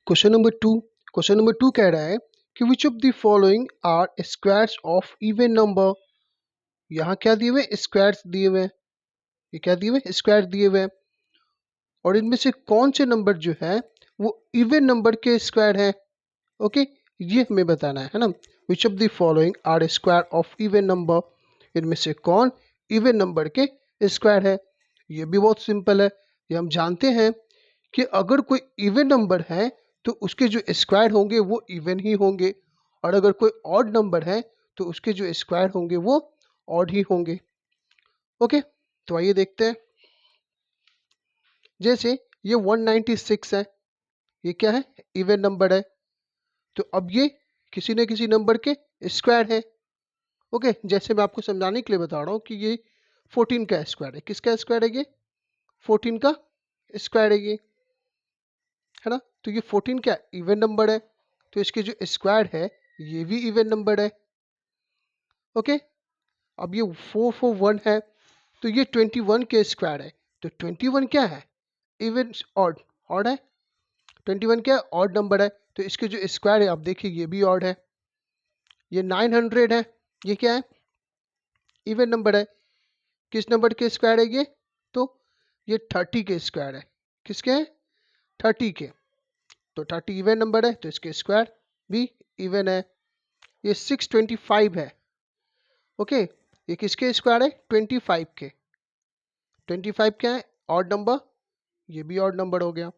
Question number 2 कह रहा है कि which of the following are squares of even number. यहाँ क्या दिए हुए, स्क्वायर्स दिए हुए हैं। ये क्या दिए हुए, स्क्वायर दिए हुए हैं। और इनमें से कौन से नंबर जो है वो इवन नंबर के स्क्वायर है। ओके, ये हमें बताना है ना। Which of the following are square of even number, इनमें से कौन इवन नंबर के स्क्वायर है। ये भी बहुत सिंपल है। ये हम जानते हैं कि अगर कोई इवन नंबर है तो उसके जो स्क्वायर होंगे वो इवन ही होंगे, और अगर कोई ऑड नंबर है तो उसके जो स्क्वायर होंगे वो ऑड ही होंगे। ओके, तो आइए देखते हैं। जैसे ये 196 है, ये क्या है, इवन नंबर है। तो अब ये किसी न किसी नंबर के स्क्वायर है। ओके, जैसे मैं आपको समझाने के लिए बता रहा हूँ कि ये 14 का स्क्वायर है। किसका स्क्वायर है ये, 14 का स्क्वायर है ये, है ना। तो ये 14 क्या इवन नंबर है, तो इसके जो स्क्वायर है ये भी इवन नंबर है। ओके, अब ये 441 है, तो ये 21 के स्क्वायर है। तो 21 क्या है, इवन ऑड, ऑड है। 21 क्या है, ऑड नंबर है। तो इसके जो स्क्वायर है आप देखिए ये भी ऑड है। ये 900 है, ये क्या है, इवन नंबर है। किस नंबर के स्क्वायर है ये, तो ये 30 के स्क्वायर है। किसके हैं, 30 के। तो 30 इवन नंबर है तो इसके स्क्वायर भी इवन है। ये 625 है। ओके, ये किसके स्क्वायर है, 25 के। 25 क्या है, ऑड नंबर, ये भी ऑड नंबर हो गया।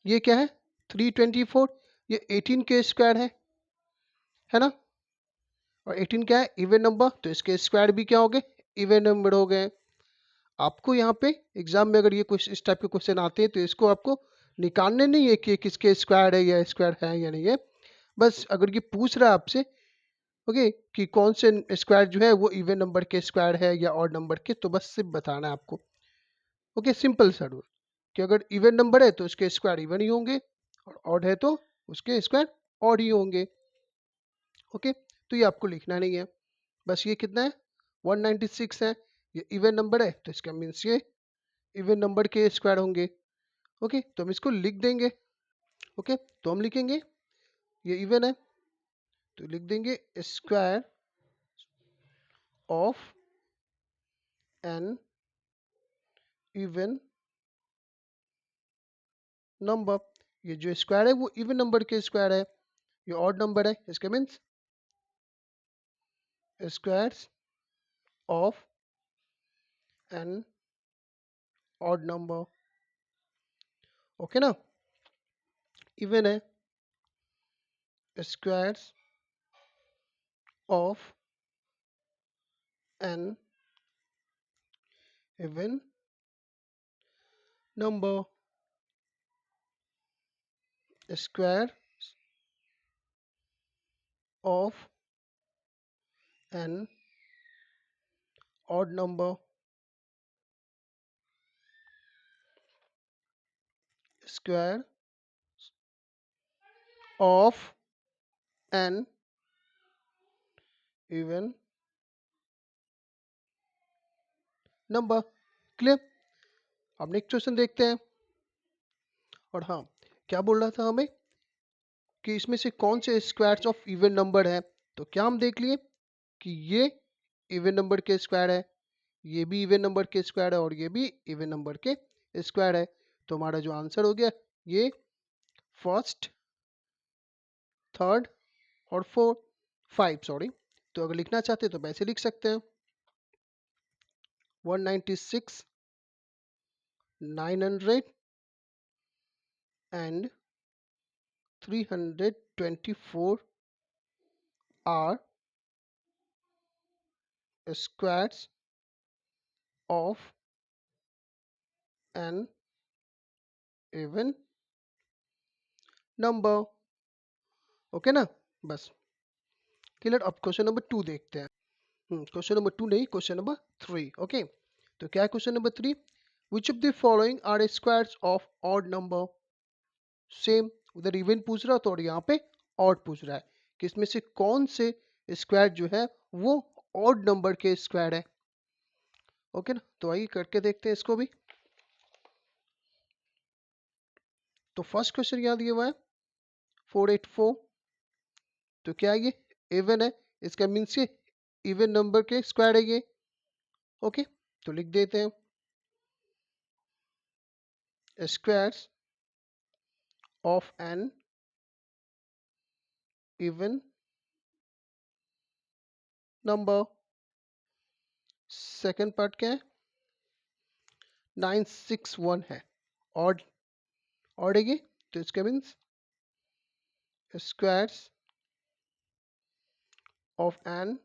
ये क्या है, 324, ये 18 के स्क्वायर है ना। और 18 क्या है, इवन नंबर, तो इसके स्क्वायर भी क्या हो गए, इवन नंबर हो गए। आपको यहाँ पे एग्जाम में अगर ये कुछ इस टाइप के क्वेश्चन आते हैं तो इसको आपको निकालने नहीं है कि किसके स्क्वायर है या स्क्वायर है या नहीं है। बस अगर ये पूछ रहा है आपसे, ओके, कि कौन से स्क्वायर जो है वो इवन नंबर के स्क्वायर है या ऑड नंबर के, तो बस सिर्फ बताना है आपको। ओके, सिंपल सा रूल कि अगर इवन नंबर है तो उसके स्क्वायर इवन ही होंगे, और ऑड है तो उसके स्क्वायर ऑड ही होंगे। ओके, तो ये आपको लिखना नहीं है। बस ये कितना है, 196 है, ये इवन नंबर है तो इसका मीन्स ये इवन नंबर के स्क्वायर होंगे। ओके, तो हम इसको लिख देंगे। ओके, तो हम लिखेंगे ये इवन है तो लिख देंगे square of an even number. ये जो स्क्वायर है वो इवन नंबर के स्क्वायर है, ये ऑड नंबर है, इसका means squares of an odd number. Okay ना, इवन है, squares of an even number, square of an odd number, square of an even number. Clear. अब नेक्स्ट क्वेश्चन देखते हैं। और हाँ, क्या बोल रहा था हमें कि इसमें से कौन से स्क्वायर्स ऑफ इवन नंबर है। तो क्या हम देख लिए कि ये इवन नंबर के स्क्वायर है, ये भी इवन नंबर के स्क्वायर है, और ये भी इवन नंबर के स्क्वायर है। तो हमारा जो आंसर हो गया ये फर्स्ट, थर्ड और फोर, 5 सॉरी। तो अगर लिखना चाहते हैं तो वैसे लिख सकते हैं, 196, 900 and 324 are squares of an even number। Okay ना, बस क्लियर। अब क्वेश्चन नंबर 2 देखते हैं। क्वेश्चन नंबर 2 नहीं, क्वेश्चन नंबर 3। ओके, तो क्या है question number 3, which of the following are squares of odd number. Same, उधर इवन पूछ रहा था और यहाँ पे ऑड पूछ रहा है कि इसमें से कौन से स्क्वायर जो है वो ऑड नंबर के स्क्वायर है। ओके ना, तो आइए करके देखते हैं इसको भी। तो फर्स्ट क्वेश्चन यहाँ दिया हुआ है 484, तो क्या ये इवन है, इसका मीन्स ये इवन नंबर के स्क्वायर है ये। ओके, तो लिख देते हैं squares of an even number. Second part क्या है, 961 है, ऑड ऑड है ये, तो इसका means squares of an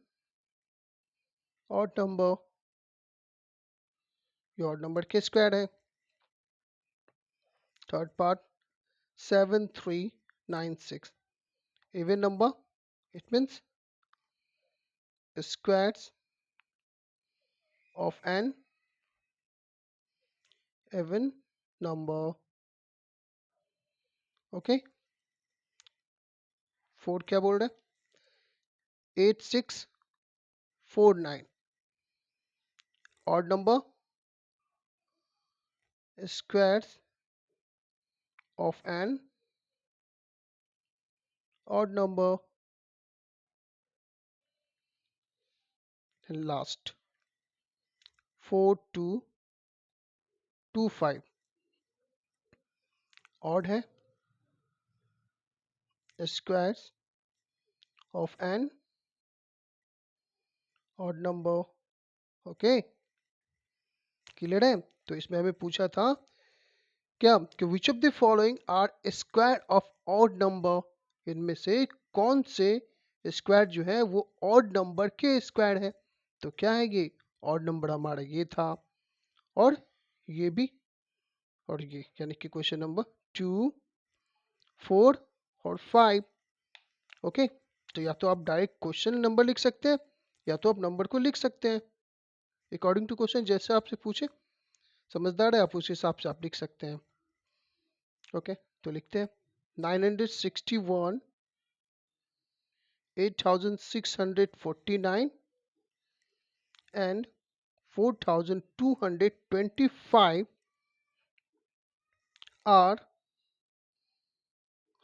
odd number, ये ऑड नंबर के स्क्वायर है। Third part 7396 even number, it means squares of an even number। Okay, four क्या बोल रहे हैं, 8649 odd number squares of an odd number। Last 4225 odd है, squares of an odd number। Okay, clear है। तो इसमें हमें पूछा था क्या कि which of the following are square of odd number, इनमें से कौन से स्क्वायर जो है वो ऑड नंबर के स्क्वायर है। तो क्या है ये ऑड नंबर हमारा ये था, और ये भी, और ये, यानी कि क्वेश्चन नंबर 2, 4 और 5। ओके, तो या तो आप डायरेक्ट क्वेश्चन नंबर लिख सकते हैं, या तो आप नंबर को लिख सकते हैं अकॉर्डिंग टू क्वेश्चन, जैसे आपसे पूछे। समझदार है आप, उस हिसाब से आप लिख सकते हैं। ओके, तो लिखते हैं 961, 8649 and 4225 are,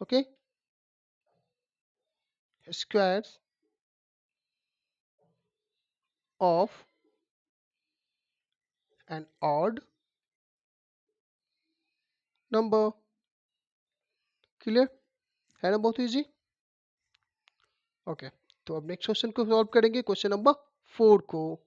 okay, squares of an odd number। Clear है ना, बहुत इजी। ओके, तो अब नेक्स्ट क्वेश्चन को सॉल्व करेंगे, क्वेश्चन नंबर 4 को।